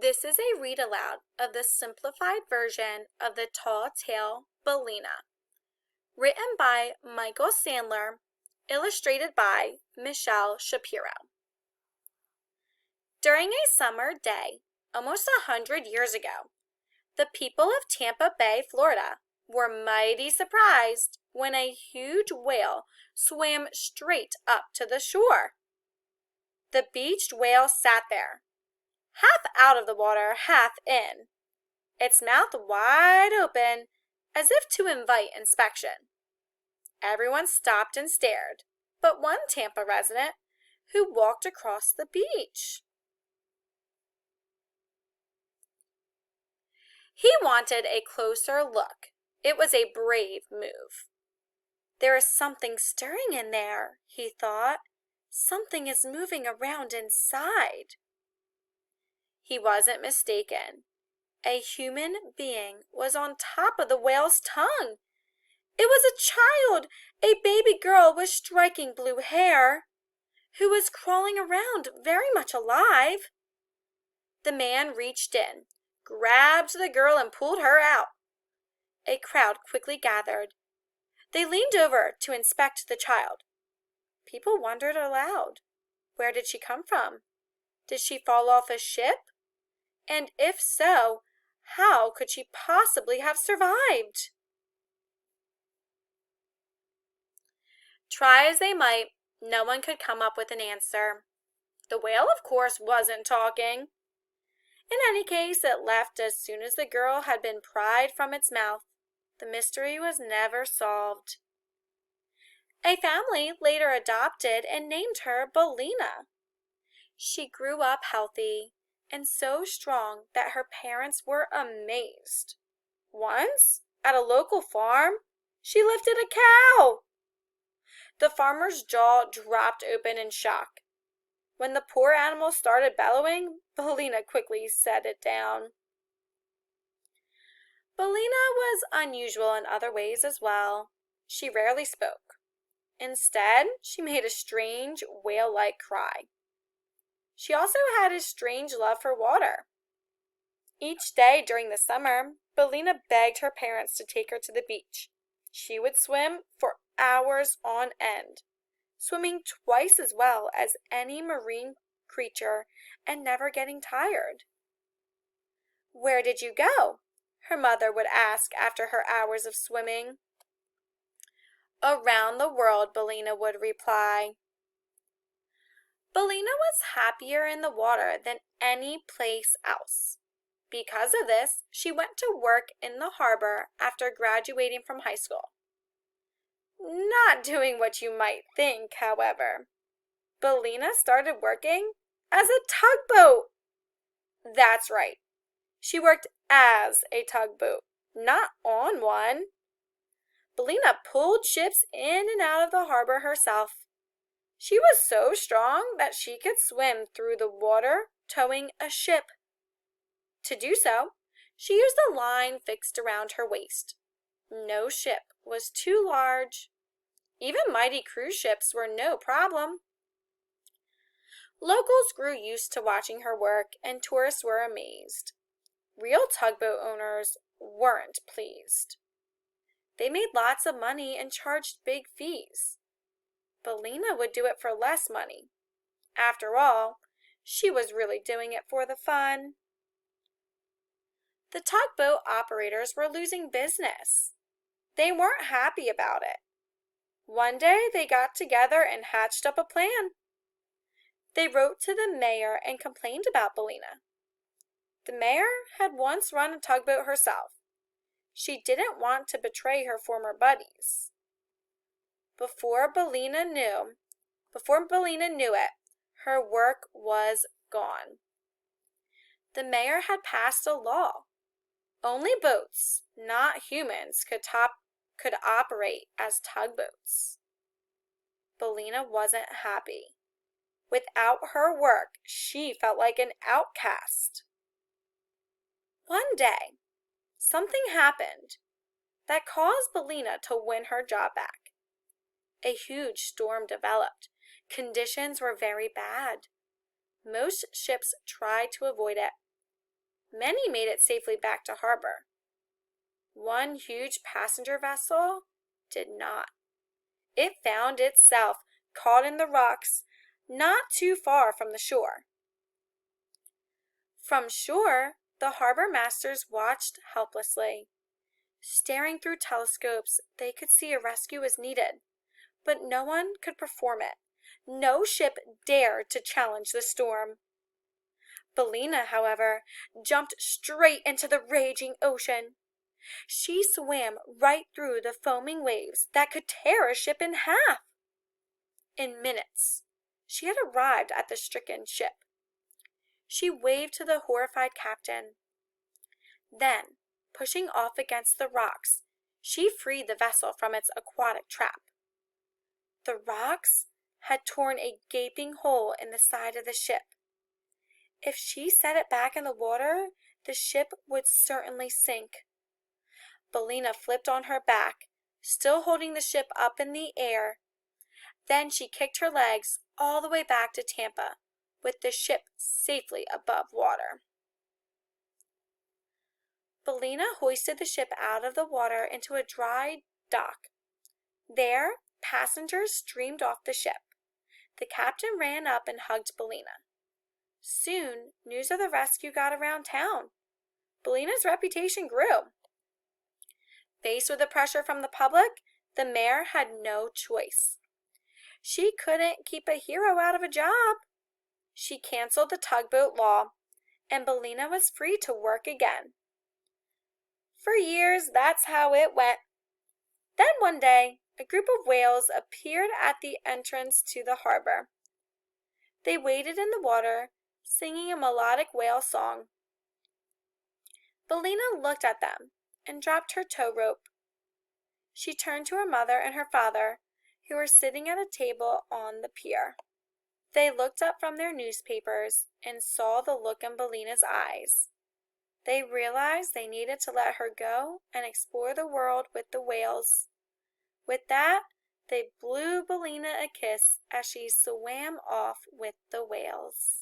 This is a read aloud of the simplified version of the tall tale Balina, written by Michael Sandler, illustrated by Michelle Shapiro. During a summer day, almost 100 years ago, the people of Tampa Bay, Florida, were mighty surprised when a huge whale swam straight up to the shore. The beached whale sat there, half out of the water, half in, its mouth wide open as if to invite inspection. Everyone stopped and stared, but one Tampa resident who walked across the beach. He wanted a closer look. It was a brave move. There is something stirring in there, he thought. Something is moving around inside. He wasn't mistaken. A human being was on top of the whale's tongue. It was a child, a baby girl with striking blue hair, who was crawling around very much alive. The man reached in, grabbed the girl, and pulled her out. A crowd quickly gathered. They leaned over to inspect the child. People wondered aloud. Where did she come from? Did she fall off a ship? And if so, how could she possibly have survived? Try as they might, no one could come up with an answer. The whale, of course, wasn't talking. In any case, it left as soon as the girl had been pried from its mouth. The mystery was never solved. A family later adopted and named her Balina. She grew up healthy and so strong that her parents were amazed. Once, at a local farm, she lifted a cow. The farmer's jaw dropped open in shock. When the poor animal started bellowing, Balina quickly set it down. Balina was unusual in other ways as well. She rarely spoke. Instead, she made a strange, whale-like cry. She also had a strange love for water. Each day during the summer, Balina begged her parents to take her to the beach. She would swim for hours on end, swimming twice as well as any marine creature and never getting tired. "Where did you go?" her mother would ask after her hours of swimming. "Around the world," Balina would reply. Balina was happier in the water than any place else. Because of this, she went to work in the harbor after graduating from high school. Not doing what you might think, however. Balina started working as a tugboat. That's right. She worked as a tugboat, not on one. Balina pulled ships in and out of the harbor herself. She was so strong that she could swim through the water towing a ship. To do so, she used a line fixed around her waist. No ship was too large. Even mighty cruise ships were no problem. Locals grew used to watching her work, and tourists were amazed. Real tugboat owners weren't pleased. They made lots of money and charged big fees. Balina would do it for less money. After all, she was really doing it for the fun. The tugboat operators were losing business. They weren't happy about it. One day they got together and hatched up a plan. They wrote to the mayor and complained about Balina. The mayor had once run a tugboat herself. She didn't want to betray her former buddies. Before Balina knew it, her work was gone. The mayor had passed a law. Only boats, not humans, could operate as tugboats. Balina wasn't happy. Without her work, she felt like an outcast. One day, something happened that caused Balina to win her job back. A huge storm developed. Conditions were very bad. Most ships tried to avoid it. Many made it safely back to harbor. One huge passenger vessel did not. It found itself caught in the rocks not too far from the shore. From shore, the harbor masters watched helplessly. Staring through telescopes, they could see a rescue was needed, but no one could perform it. No ship dared to challenge the storm. Balina, however, jumped straight into the raging ocean. She swam right through the foaming waves that could tear a ship in half. In minutes, she had arrived at the stricken ship. She waved to the horrified captain. Then, pushing off against the rocks, she freed the vessel from its aquatic trap. The rocks had torn a gaping hole in the side of the ship. If she set it back in the water, the ship would certainly sink. Balina flipped on her back, still holding the ship up in the air. Then she kicked her legs all the way back to Tampa, with the ship safely above water. Balina hoisted the ship out of the water into a dry dock. There, passengers streamed off the ship. The captain ran up and hugged Balina. Soon, news of the rescue got around town. Balina's reputation grew. Faced with the pressure from the public, the mayor had no choice. She couldn't keep a hero out of a job. She canceled the tugboat law, and Balina was free to work again. For years, that's how it went. Then one day, a group of whales appeared at the entrance to the harbor. They waded in the water, singing a melodic whale song. Balina looked at them and dropped her tow rope. She turned to her mother and her father, who were sitting at a table on the pier. They looked up from their newspapers and saw the look in Balina's eyes. They realized they needed to let her go and explore the world with the whales. With that, they blew Balina a kiss as she swam off with the whales.